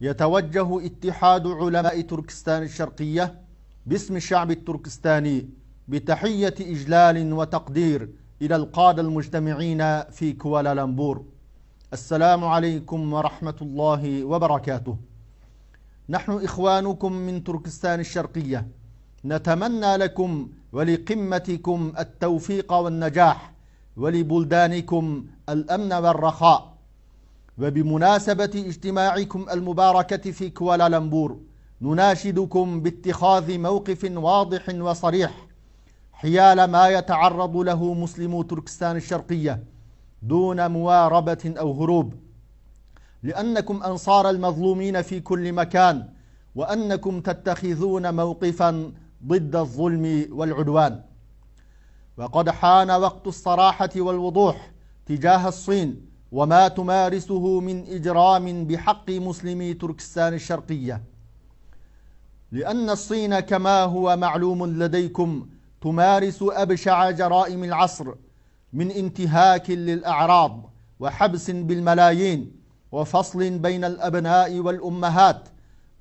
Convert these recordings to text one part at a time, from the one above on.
يتوجه اتحاد علماء تركستان الشرقية باسم الشعب التركستاني بتحية إجلال وتقدير إلى القادة المجتمعين في كوالالمبور. السلام عليكم ورحمة الله وبركاته. نحن إخوانكم من تركستان الشرقية، نتمنى لكم ولقمتكم التوفيق والنجاح، ولبلدانكم الأمن والرخاء. وبمناسبة اجتماعكم المباركة في كوالالمبور، نناشدكم باتخاذ موقف واضح وصريح حيال ما يتعرض له مسلمو تركستان الشرقية دون مواربة أو هروب، لأنكم أنصار المظلومين في كل مكان، وأنكم تتخذون موقفا ضد الظلم والعدوان. وقد حان وقت الصراحة والوضوح تجاه الصين وما تمارسه من إجرام بحق مسلمي تركستان الشرقية، لأن الصين كما هو معلوم لديكم تمارس أبشع جرائم العصر من انتهاك للأعراض وحبس بالملايين وفصل بين الأبناء والأمهات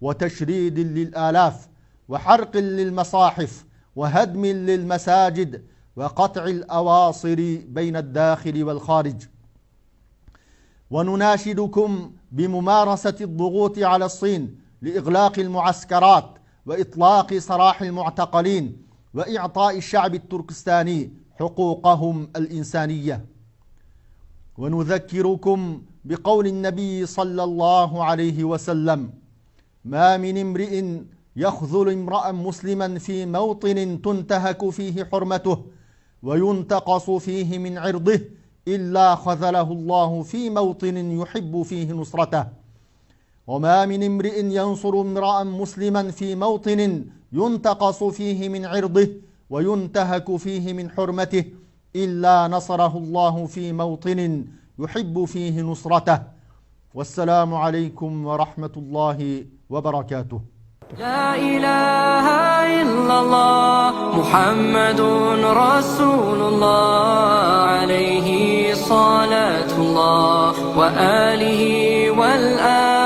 وتشريد للآلاف وحرق للمصاحف وهدم للمساجد وقطع الأواصر بين الداخل والخارج. ونناشدكم بممارسة الضغوط على الصين لإغلاق المعسكرات وإطلاق سراح المعتقلين وإعطاء الشعب التركستاني حقوقهم الإنسانية. ونذكركم بقول النبي صلى الله عليه وسلم: ما من امرئ يخذل امرأ مسلما في موطن تنتهك فيه حرمته وينتقص فيه من عرضه إلا خذله الله في موطن يحب فيه نصرته. وما من امرئ ينصر امرأ مسلما في موطن ينتقص فيه من عرضه وينتهك فيه من حرمته إلا نصره الله في موطن يحب فيه نصرته. والسلام عليكم ورحمة الله وبركاته. لا إله إلا الله محمد رسول الله، عليه صلاة الله وآله والآل.